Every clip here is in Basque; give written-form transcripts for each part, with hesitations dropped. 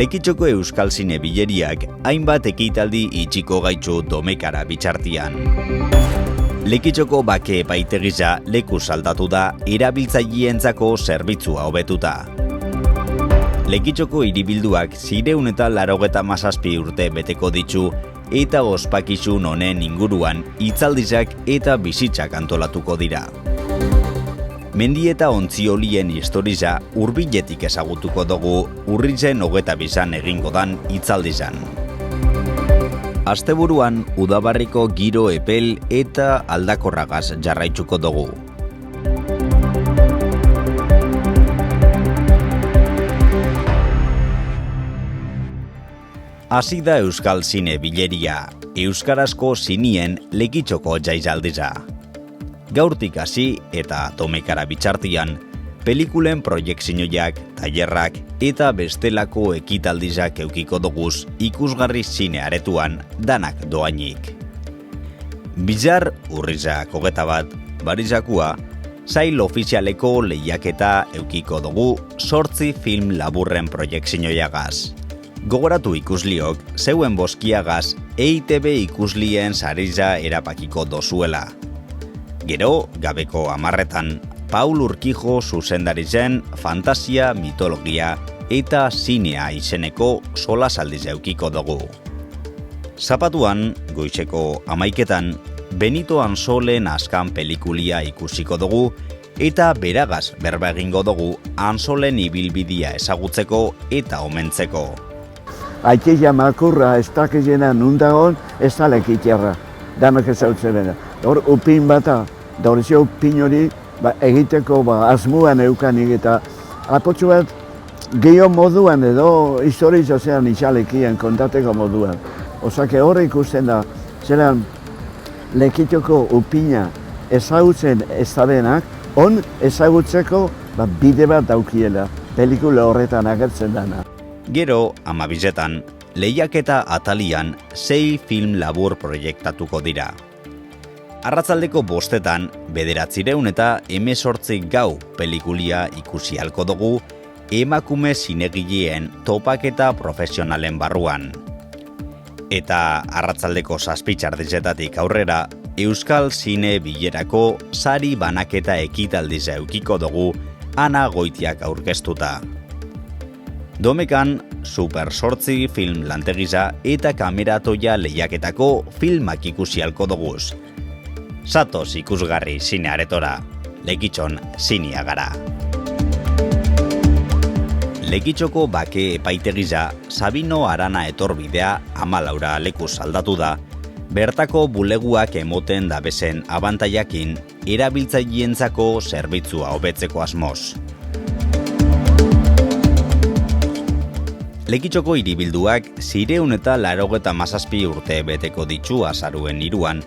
Lekitxoko Euskal Zine Bileriak hainbat ekitaldi itxiko gaitzu Domekara bitxartian. Lekitxoko bake epaitegisa lekuz aldatu da erabiltzaileentzako zerbitzua hobetuta. Lekitxoko hiribilduak 387 urte beteko ditu eta ospakizun honen inguruan hitzaldizak eta bizitzak antolatuko dira. Mendi eta ontziolien historia hurbiletik ezagutuko dugu urritzen 22an egingo dan hitzaldizan. Asteburuan udabarriko giro epel eta aldakorragaz jarraitzuko dugu. Hasi da Euskal Zine Bileria, euskarazko zinien Lekitxoko jaizaldiza. Gaurtik hasi eta Domekara bitxartian, pelikulen proiekzioak, tailerrak eta bestelako ekitaldizak eukiko doguz ikusgarri zine aretuan danak doainik. Bizar urrizak 21, barizakua, sail ofizialeko lehiaketa eukiko dugu 8 film laburren proiekzioagaz. Gogoratu ikusliok, zeuen boskiagaz EITB ikuslien sariza erapakiko dozuela. Gero, gabeko 10etan, Paul Urkijo zuzendaritzen fantasia, mitologia eta zinea izeneko solasaldiz eukiko dugu. Zapatuan, goizeko 11etan, Benito Anzolen Azkan pelikulia ikusiko dugu eta beragaz berba egingo dugu Anzolen ibilbidia ezagutzeko eta omentzeko. Aitea makurra ez dakizena nundagon ez da Lekitxarra, danak ezautzen dena. Hor upin bata, da horizio upin hori egiteko asmuan eukanik eta apotxu bat gehiago moduan edo historizozean itxalekien kontateko moduan. Osake hor ikusten da, zelan Lekitxoko upina ezagutzen ez da denak, on ezagutzeko bide bat daukiela, pelikula horretan agertzen dana. Gero, 12etan, lehiaketa atalian 6 film labur proiektatuko dira. Arratzaldeko 5etan, 918 gau pelikulia ikusi halko dugu emakume zinegileen topaketa profesionalen barruan. Eta arratzaldeko 7:00 aurrera, Euskal Zine Bilerako sari banaketa ekitaldiza eukiko dugu Ana Goitiak aurkeztuta. Domekan, Super 8 film lantegiza eta kameratoia lehiaketako filmak ikusi halko duguz. Zatoz ikusgarri zine aretora, Lekitxon zinea gara. Lekitxoko bake epaitegiza Sabino Arana etorbidea 14 lekuz aldatu da, bertako buleguak emoten dabezen abantaiakin erabiltzaileentzako zerbitzua hobetzeko asmoz. Lekitxoko hiribilduak 387 urte beteko ditu azaruen 3an,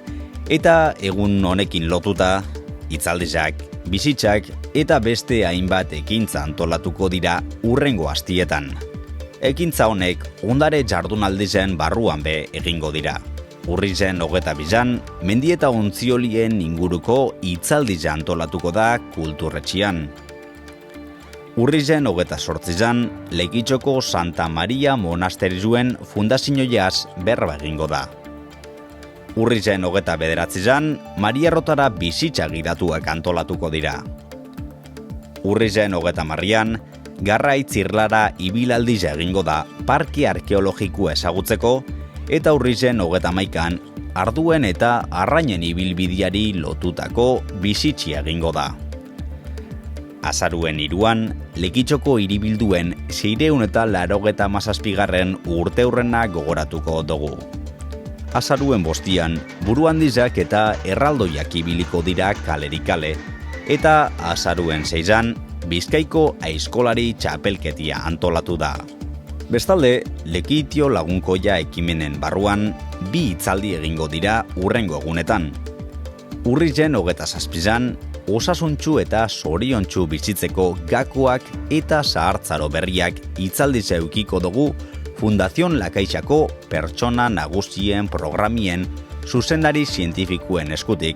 eta egun honekin lotuta, hitzaldizak, bizitzak eta beste hainbat ekintza antolatuko dira hurrengo astietan. Ekintza honek ondare jardunaldizen barruan be egingo dira. Urrizen 22an, mendi eta ontziolien inguruko hitzaldiza antolatuko da kulturretxian. Urrizen 28an, Lekitxoko Santa Maria monasterizuen fundazioaz berba egingo da. Urrizen 29an, Maria Rotara bizitza gidatuak antolatuko dira. Urrizen 30an, Garraitz Irlara ibilaldiza egingo da parke arkeologikoa ezagutzeko, eta urrizen 31an, Arduen eta Arrainen ibilbidiari lotutako bizitza egingo da. Azaruen 3an, Lekitxoko hiribilduen 387. urteurrena gogoratuko dugu. Azaruen 5an, buruhandizak eta erraldoiak ibiliko dira kalerikale, eta azaruen 6an, Bizkaiko aizkolari txapelketia antolatu da. Bestalde, Lekitio lagunkoia ekimenen barruan 2 hitzaldi egingo dira hurrengo egunetan. Urrizen 27an, osasuntsu eta zoriontsu bizitzeko gakoak eta zahartzaro berriak hitzaldiza eukiko dugu Fundación Lakaixako pertsona nagusien programien zuzendari zientifikuen eskutik,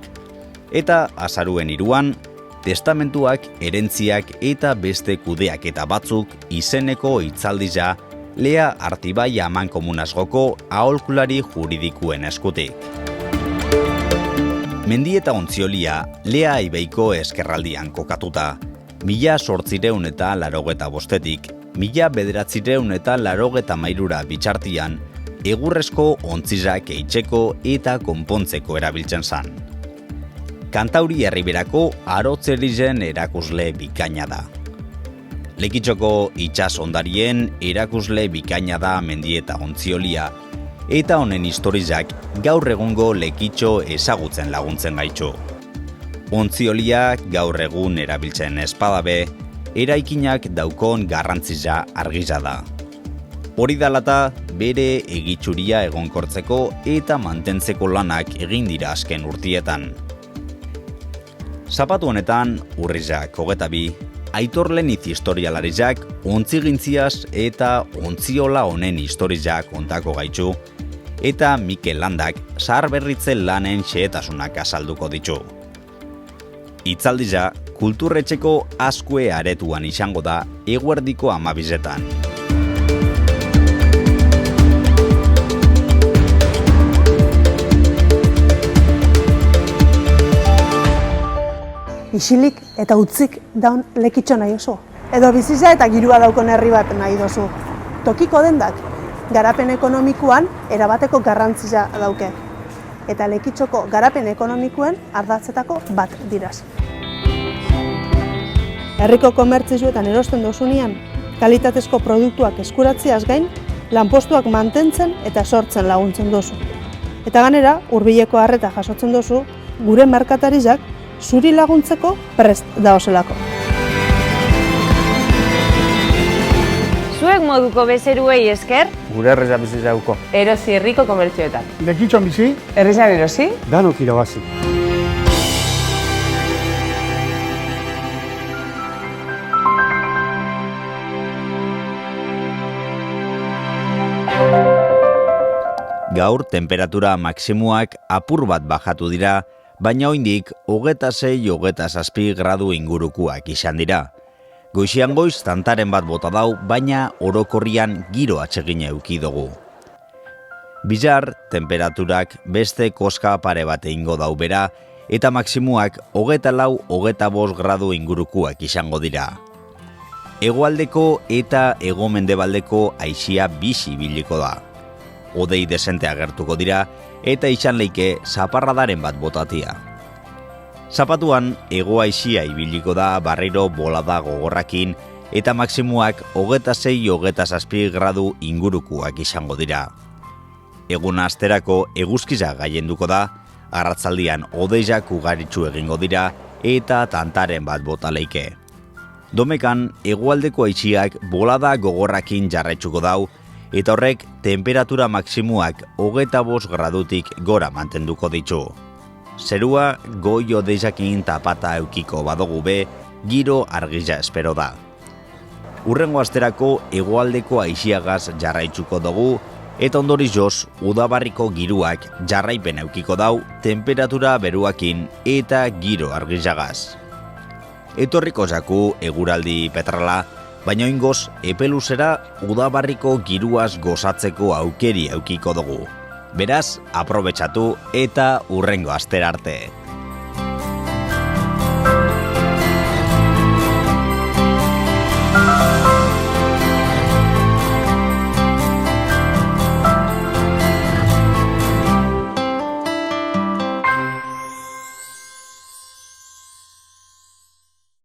eta azaruen 3an, testamentuak, erentziak eta beste kudeak eta batzuk izeneko hitzaldiza Lea Artibai amankomunazgoko aholkulari juridikuen eskutik. Mendieta Ontziolia Lea Ibeiko eskerraldian kokatuta, 1885-tik 1993 bitxartian, egurrezko ontzizak eitzeko eta konpontzeko erabiltzen zan. Kantauri herriberako arotzerizen erakusle bikaina da. Lekitxoko itsas ondarien erakusle bikaina da Mendieta Ontziolia, eta honen historizak gaur egungo Lekitxo ezagutzen laguntzen gaitxo. Ontziolia gaur egun erabiltzen espadabe, eraikinak daukon garrantziza argiza da. Hori dalata, bere egitsuria egonkortzeko eta mantentzeko lanak egin dira azken urtietan. Zapatu honetan, Urrizak 22, Aitor Leniz historialarizak ontzigintziaz eta ontziola honen historizak kontako gaitxu, eta Mikel Landak zaharberritze lanen xehetasunak azalduko ditu. Hitzaldiza, kulturretxeko Azkue aretuan izango da eguerdiko 12etan. Isilik eta utzik daun Lekitxo nahi oso. Edo bizitza eta girua daukon herri bat nahi dozu. Tokiko dendak, garapen ekonomikoan erabateko garrantzia dauke. Eta Lekitxoko garapen ekonomikoen ardatzetako bat diraz. Herriko komertzioetan erosten dozunean, kalitatezko produktuak eskuratziaz gain, lanpostuak mantentzen eta sortzen laguntzen dozu. Eta ganera, hurbileko arreta jasotzen dozu, gure merkatarizak zuri laguntzeko prest daozelako. Zuek moduko bezeruei esker, gure herreza bizi zauko. erosi herriko komertzioetan. Lekitxon bizi, Herrizan erosi? danok irabazi. Gaur temperatura maksimuak apur bat bajatu dira, baina oraindik 26-27 gradu ingurukoak izan dira. Goizean goiz tantaren bat bota dau, baina orokorrian giro atsegina eduki dugu. Bihar temperaturak beste koska pare bat egingo dau bera, eta maksimuak 24-25 gradu ingurukoak izango dira. Hegoaldeko eta hego-mendebaldeko haizia bizi ibiliko da. Hodei desente agertuko dira, eta izan leike zaparradaren bat botatia. Zapatuan, hego haizia ibiliko da barriro bolada gogorrakin, eta maksimuak 26-27 gradu ingurukoak izango dira. Eguna asterako eguzkiza gailenduko da, arratzaldian hodeizak ugaritsu egingo dira, eta tantaren bat bota leike. Domekan, hegoaldeko haiziak bolada gogorrakin jarraitzuko dau, eta horrek temperatura maksimuak 25 gradutik gora mantenduko ditu. Zerua goi hodeizakin tapata eukiko badugu be, giro argia espero da. Hurrengo asterako hegoaldeko haiziagaz jarraitzuko dugu, eta ondorioz udabarriko giruak jarraipen eukiko dau temperatura beruakin eta giro argiagaz. Etorriko zaku eguraldi petrala, baina oingoz epeluzera udabarriko giruaz gozatzeko aukeri eukiko dugu. Beraz, aprobetxatu eta hurrengo astera arte.